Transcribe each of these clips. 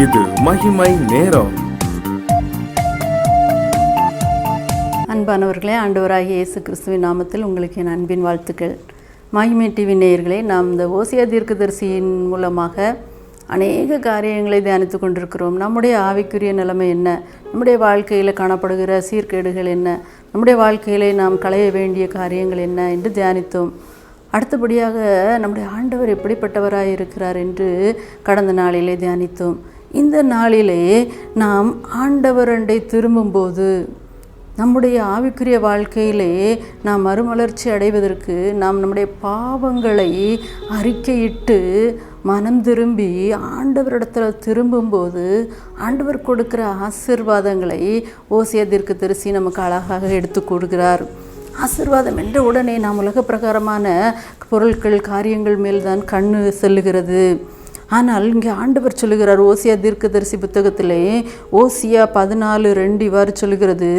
இது மகிமை நேரம். அன்பானவர்களே, ஆண்டவராகிய இயேசு கிறிஸ்துவின் நாமத்தில் உங்களுக்கு என் அன்பின் வாழ்த்துக்கள். மகிமை டிவி நேயர்களே, நாம் இந்த ஓசியா தீர்க்கதரிசியின் மூலமாக அநேக காரியங்களை தியானித்து கொண்டிருக்கிறோம். நம்முடைய ஆவிக்குரிய நிலைமை என்ன, நம்முடைய வாழ்க்கையில் காணப்படுகிற சீர்கேடுகள் என்ன, நம்முடைய வாழ்க்கையிலே நாம் களைய வேண்டிய காரியங்கள் என்ன என்று தியானித்தோம். அடுத்தபடியாக நம்முடைய ஆண்டவர் எப்படிப்பட்டவராக இருக்கிறார் என்று கடந்த நாளிலே தியானித்தோம். இந்த நாளிலே நாம் ஆண்டவர் அண்டை திரும்பும்போது நம்முடைய ஆவிக்குரிய வாழ்க்கையிலே நாம் மறுமலர்ச்சி அடைவதற்கு நாம் நம்முடைய பாவங்களை அறிக்கையிட்டு மனம் திரும்பி ஆண்டவரிடத்தில் திரும்பும்போது ஆண்டவர் கொடுக்கிற ஆசீர்வாதங்களை ஓசியா தீர்க்கதரிசி நமக்கு அழகாக எடுத்து கொடுக்கிறார். ஆசீர்வாதம் என்ற உடனே நாம் உலக பிரகாரமான பொருட்கள் காரியங்கள் மேல்தான் கண்ணு செல்லுகிறது. ஆனால் இங்கே ஆண்டவர் சொல்லுகிறார், ஓசியா தீர்க்கதரிசி புத்தகத்திலே ஓசியா 14:2 இவ்வாறு சொல்லுகிறது,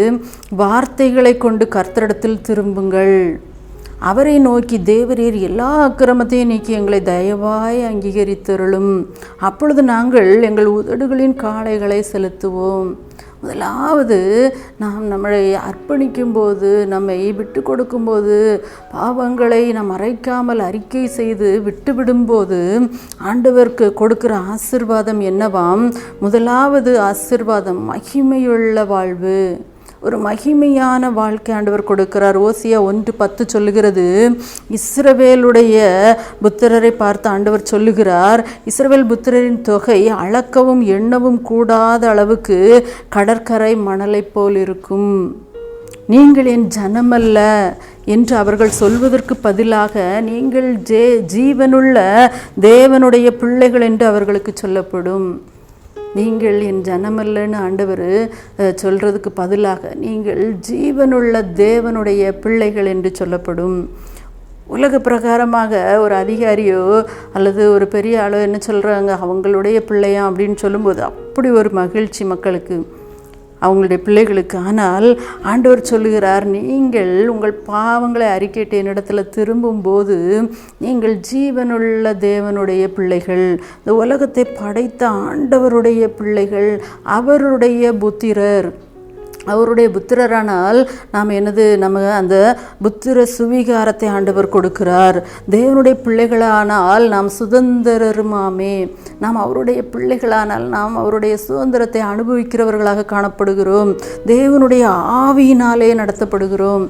வார்த்தைகளை கொண்டு கர்த்தரிடத்தில் திரும்புங்கள், அவரை நோக்கி தேவரீர் எல்லா அக்கிரமத்தையும் நீக்கி எங்களை தயவாய் அங்கீகரித்தருளும், அப்பொழுது நாங்கள் எங்கள் உதடுகளின் காளைகளை செலுத்துவோம். முதலாவது நாம் நம்மளை அர்ப்பணிக்கும் போது, நம்மை விட்டு கொடுக்கும்போது, பாவங்களை நாம் மறைக்காமல் அறிக்கை செய்து விட்டுவிடும்போது ஆண்டவருக்கு கொடுக்கிற ஆசீர்வாதம் என்னவாம்? முதலாவது ஆசீர்வாதம் மகிமையுள்ள வாழ்வு, ஒரு மகிமையான வாழ்க்கை ஆண்டவர் கொடுக்கிறார். ஓசியா 1:10 சொல்லுகிறது, இஸ்ரவேலுடைய புத்திரரை பார்த்து ஆண்டவர் சொல்லுகிறார், இஸ்ரவேல் புத்திரரின் தொகை அளக்கவும் எண்ணவும் கூடாத அளவுக்கு கடற்கரை மணலை போல் இருக்கும், நீங்கள் என் ஜனமல்ல என்று அவர்கள் சொல்வதற்கு பதிலாக நீங்கள் ஜீவனுள்ள தேவனுடைய பிள்ளைகள் என்று அவர்களுக்கு சொல்லப்படும். நீங்கள் என் ஜனமல்லன்னு ஆண்டவர் சொல்கிறதுக்கு பதிலாக நீங்கள் ஜீவனுள்ள தேவனுடைய பிள்ளைகள் என்று சொல்லப்படும். உலக பிரகாரமாக ஒரு அதிகாரியோ அல்லது ஒரு பெரிய ஆளோ என்ன சொல்கிறாங்க, அவங்களுடைய பிள்ளையா அப்படின்னு சொல்லும்போது அப்படி ஒரு மகிழ்ச்சி மக்களுக்கு, அவங்களுடைய பிள்ளைகளுக்கு. ஆனால் ஆண்டவர் சொல்லுகிறார், நீங்கள் உங்கள் பாவங்களை அறிக்கையிட்டு என்னிடத்தில் திரும்பும்போது நீங்கள் ஜீவனுள்ள தேவனுடைய பிள்ளைகள், இந்த உலகத்தை படைத்த ஆண்டவருடைய பிள்ளைகள், அவருடைய புத்திரர். அவருடைய புத்திரரானால் நாம் நம்ம அந்த புத்திர சுவிகாரத்தை ஆண்டவர் கொடுக்கிறார். தேவனுடைய பிள்ளைகளானால் நாம் சுதந்திரருமாமே, நாம் அவருடைய பிள்ளைகளானால் நாம் அவருடைய சுதந்திரத்தை அனுபவிக்கிறவர்களாக காணப்படுகிறோம். தேவனுடைய ஆவியினாலே நடத்தப்படுகிறோம்.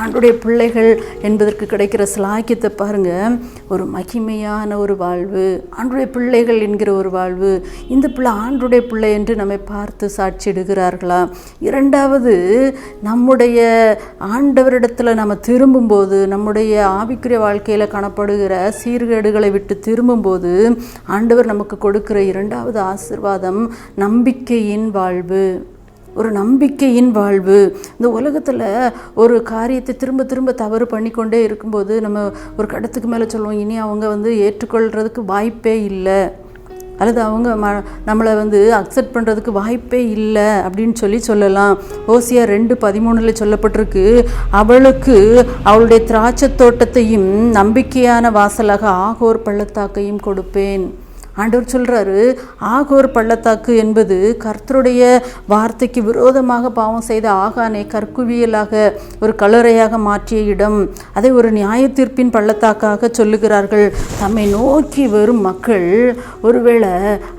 ஆண்டுடைய பிள்ளைகள் என்பதற்கு கிடைக்கிற சிலாக்கியத்தை பாருங்க, ஒரு மகிமையான ஒரு வாழ்வு, ஆண்டுடைய பிள்ளைகள் என்கிற ஒரு வாழ்வு. இந்த பிள்ளை ஆண்டுடைய பிள்ளை என்று நம்மை பார்த்து சாட்சியிடுகிறார்களா? இரண்டாவது, நம்முடைய ஆண்டவரிடத்தில் நம்ம திரும்பும்போது, நம்முடைய ஆவிக்குரிய வாழ்க்கையில் காணப்படுகிற சீர்கேடுகளை விட்டு திரும்பும்போது ஆண்டவர் நமக்கு கொடுக்கிற இரண்டாவது ஆசீர்வாதம் நம்பிக்கையின் வாழ்வு, ஒரு நம்பிக்கையின் வாழ்வு. இந்த உலகத்தில் ஒரு காரியத்தை திரும்ப திரும்ப தவறு பண்ணிக்கொண்டே இருக்கும்போது நம்ம ஒரு கடத்துக்கு மேலே சொல்லுவோம், இனி அவங்க ஏற்றுக்கொள்கிறதுக்கு வாய்ப்பே இல்லை, அல்லது அவங்க நம்மளை அக்செப்ட் பண்ணுறதுக்கு வாய்ப்பே இல்லை அப்படின்னு சொல்லலாம். ஓசியா 2:13 சொல்லப்பட்டிருக்கு, அவளுக்கு அவளுடைய திராட்சை தோட்டத்தையும் நம்பிக்கையான வாசலாக ஆகோர் பள்ளத்தாக்கையும் கொடுப்பேன். ஆண்டவர் சொல்கிறாரு, ஆகோர் பள்ளத்தாக்கு என்பது கர்த்தருடைய வார்த்தைக்கு விரோதமாக பாவம் செய்த ஆகானை கற்குவியலாக ஒரு கல்லறையாக மாற்றிய இடம். அதை ஒரு நியாய தீர்ப்பின் பள்ளத்தாக்காக சொல்லுகிறார்கள். தம்மை நோக்கி வரும் மக்கள், ஒருவேளை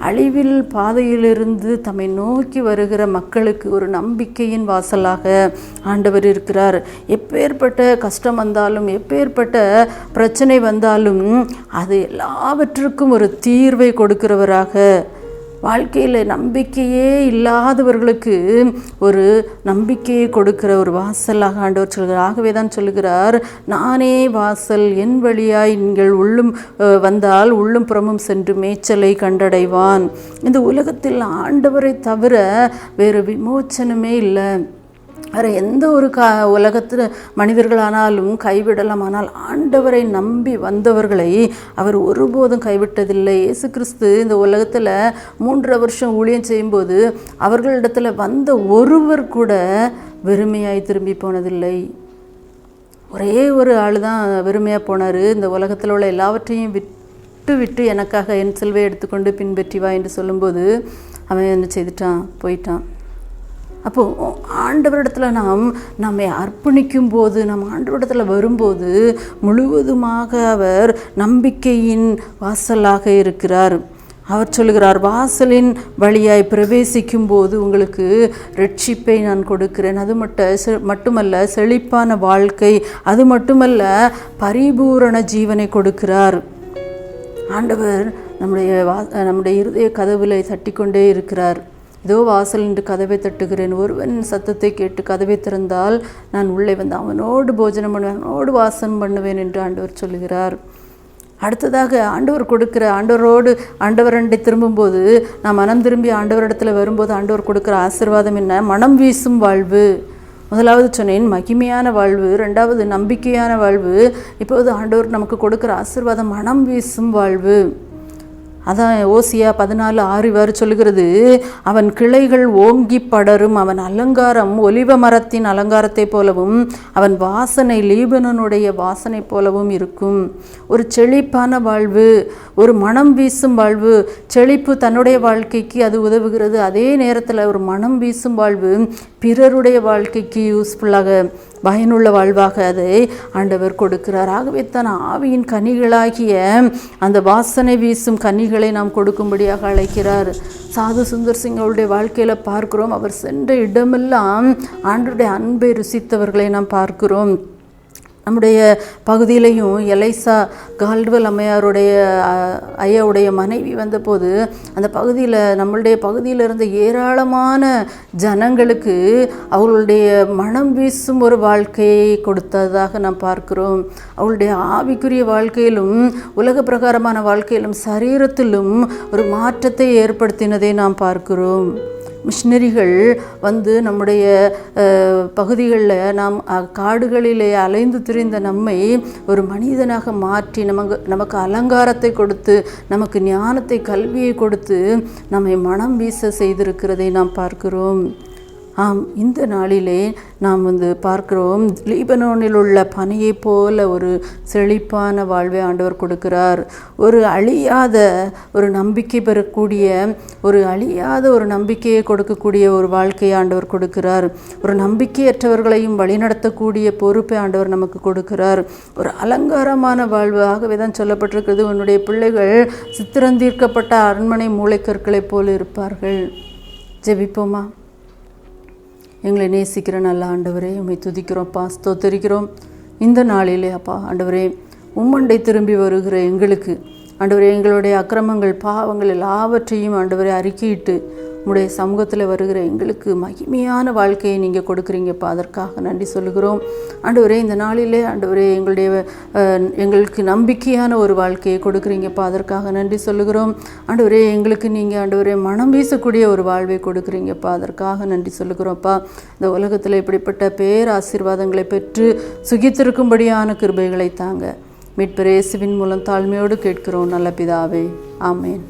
அழிவில் பாதையிலிருந்து தம்மை நோக்கி வருகிற மக்களுக்கு ஒரு நம்பிக்கையின் வாசலாக ஆண்டவர் இருக்கிறார். எப்பேற்பட்ட கஷ்டம் வந்தாலும், எப்பேற்பட்ட பிரச்சனை வந்தாலும் அது எல்லாவற்றுக்கும் ஒரு தீர்வை கொடுக்கிறவராக, வாழ்க்கையில் நம்பிக்கையே இல்லாதவர்களுக்கு ஒரு நம்பிக்கையை கொடுக்கிற ஒரு வாசலாக ஆண்டவர் சொல்கிறார். ஆகவே தான் சொல்லுகிறார், நானே வாசல், என் வழியாய் நீங்கள் உள்ளும் வந்தால் உள்ளும் புறமும் சென்று மேய்ச்சலை கண்டடைவான். இந்த உலகத்தில் ஆண்டவரை தவிர வேறு விமோச்சனமே இல்லை. வேறு எந்த ஒரு உலகத்தில் மனிதர்களானாலும் கைவிடலாம், ஆனால் ஆண்டவரை நம்பி வந்தவர்களை அவர் ஒருபோதும் கைவிட்டதில்லை. இயேசு கிறிஸ்து இந்த உலகத்தில் 3.5 வருஷம் ஊழியம் செய்யும்போது அவர்களிடத்தில் வந்த ஒருவர் கூட வெறுமையாய் திரும்பி போனதில்லை. ஒரே ஒரு ஆள் தான் வெறுமையாக போனார். இந்த உலகத்தில் உள்ள எல்லாவற்றையும் விட்டு எனக்காக என் சிலுவை எடுத்துக்கொண்டு பின்பற்றி வா என்று சொல்லும்போது அவன் என்ன செய்துட்டான், போயிட்டான். அப்போது ஆண்டவரிடத்தில் நாம் நம்மை அர்ப்பணிக்கும் போது, நம் ஆண்டவரிடத்தில் வரும்போது முழுவதுமாக அவர் நம்பிக்கையின் வாசலாக இருக்கிறார். அவர் சொல்லுகிறார், வாசலின் வழியாய் பிரவேசிக்கும் போது உங்களுக்கு ரட்சிப்பை நான் கொடுக்கிறேன். அது மட்டுமல்ல, செழிப்பான வாழ்க்கை, அது மட்டுமல்ல, பரிபூரண ஜீவனை கொடுக்கிறார். ஆண்டவர் நம்முடைய இருதய கதவுகளை தட்டி கொண்டே இருக்கிறார். இதோ வாசல் என்று கதவை தட்டுகிறேன், ஒருவன் சத்தத்தை கேட்டு கதவை திறந்தால் நான் உள்ளே வந்து அவனோடு போஜனம் பண்ணுவேன், அவனோடு வாசம் பண்ணுவேன் என்று ஆண்டவர் சொல்லுகிறார். அடுத்ததாக ஆண்டவரண்டை திரும்பும்போது, நான் மனம் திரும்பி ஆண்டவரிடத்தில் வரும்போது ஆண்டவர் கொடுக்குற ஆசீர்வாதம் என்ன? மனம் வீசும் வாழ்வு. முதலாவது சொன்னேன் மகிமையான வாழ்வு, ரெண்டாவது நம்பிக்கையான வாழ்வு, இப்போது ஆண்டவர் நமக்கு கொடுக்குற ஆசீர்வாதம் மனம் வீசும் வாழ்வு. அதான் ஓசியா 14:6 இவ்வாறு சொல்லுகிறது, அவன் கிளைகள் ஓங்கி படரும், அவன் அலங்காரம் ஒலிவ மரத்தின் அலங்காரத்தை போலவும், அவன் வாசனை லீபனனுடைய வாசனை போலவும் இருக்கும். ஒரு செழிப்பான வாழ்வு, ஒரு மனம் வீசும் வாழ்வு. செழிப்பு தன்னுடைய வாழ்க்கைக்கு அது உதவுகிறது, அதே நேரத்தில் ஒரு மனம் வீசும் வாழ்வு பிறருடைய வாழ்க்கைக்கு யூஸ்ஃபுல்லாக, பயனுள்ள வாழ்வாக அதை ஆண்டவர் கொடுக்கிறார். ஆகவே தான் ஆவியின் கனிகளாகிய அந்த வாசனை வீசும் கனிகளை நாம் கொடுக்கும்படியாக அழைக்கிறார். சாது சுந்தர் சிங் அவருடைய வாழ்க்கையில் பார்க்கிறோம், அவர் சென்ற இடமெல்லாம் ஆண்டவருடைய அன்பை ருசித்தவர்களை நாம் பார்க்கிறோம். நம்முடைய பகுதியிலையும் எலைசா கால்டுவெல் அம்மையாருடைய ஐயாவுடைய மனைவி வந்தபோது அந்த பகுதியில், நம்மளுடைய பகுதியில் இருந்த ஏராளமான ஜனங்களுக்கு அவர்களுடைய மனம் வீசும் ஒரு வாழ்க்கையை கொடுத்ததாக நாம் பார்க்கிறோம். அவளுடைய ஆவிக்குரிய வாழ்க்கையிலும் உலக பிரகாரமான வாழ்க்கையிலும் சரீரத்திலும் ஒரு மாற்றத்தை ஏற்படுத்தினதை நாம் பார்க்கிறோம். மிஷினரிகள் வந்து நம்முடைய பகுதிகளில் நாம் காடுகளிலே அலைந்து திரிந்த நம்மை ஒரு மனிதனாக மாற்றி நமக்கு அலங்காரத்தை கொடுத்து, நமக்கு ஞானத்தை, கல்வியை கொடுத்து நம்மை மனம் வீச செய்திருக்கிறதை நாம் பார்க்கிறோம். ஆம், இந்த நாளிலே நாம் பார்க்கிறோம், லீபனோனில் உள்ள பனையை போல ஒரு செழிப்பான வாழ்வை ஆண்டவர் கொடுக்கிறார். ஒரு அழியாத ஒரு நம்பிக்கை பெறக்கூடிய, ஒரு அழியாத ஒரு நம்பிக்கையை கொடுக்கக்கூடிய ஒரு வாழ்க்கையை ஆண்டவர் கொடுக்கிறார். ஒரு நம்பிக்கையற்றவர்களையும் வழிநடத்தக்கூடிய பொறுப்பை ஆண்டவர் நமக்கு கொடுக்கிறார். ஒரு அலங்காரமான வாழ்வு. ஆகவே தான் சொல்லப்பட்டிருக்கிறது, உன்னுடைய பிள்ளைகள் சித்திரந்தீர்க்கப்பட்ட அரண்மனை மூளைக்கற்களைப் போல இருப்பார்கள். ஜெபிப்போமா? எங்களை நேசிக்கிற நல்ல ஆண்டவரே, உம்மை துதிக்கிறோம்ப்பா, ஸ்தோத்தரிக்கிறோம். இந்த நாளிலே அப்பா ஆண்டவரே, உம்மண்டை திரும்பி வருகிற எங்களுக்கு ஆண்டவரே, எங்களுடைய அக்கிரமங்கள், பாவங்கள் எல்லாவற்றையும் ஆண்டவரே அறிக்கையிட்டு உம்முடைய சமூகத்தில் வருகிற எங்களுக்கு மகிமையான வாழ்க்கையை நீங்கள் கொடுக்குறீங்கப்பா, அதற்காக நன்றி சொல்லுகிறோம். ஆண்டவரே, இந்த நாளிலே ஆண்டவரே எங்களுக்கு நம்பிக்கையான ஒரு வாழ்க்கையை கொடுக்குறீங்கப்பா, அதற்காக நன்றி சொல்லுகிறோம். ஆண்டவரே, எங்களுக்கு நீங்கள் ஆண்டவரே மனம் வீசக்கூடிய ஒரு வாழ்வை கொடுக்குறீங்கப்பா, அதற்காக நன்றி சொல்லுகிறோம்ப்பா. இந்த உலகத்தில் இப்படிப்பட்ட பேராசீர்வாதங்களை பெற்று சுகித்திருக்கும்படியான கிருபைகளை தாங்க. மீட்பர் இயேசுவின் மூலம் தாழ்மையோடு கேட்கிறோம் நல்ல பிதாவே, ஆமேன்.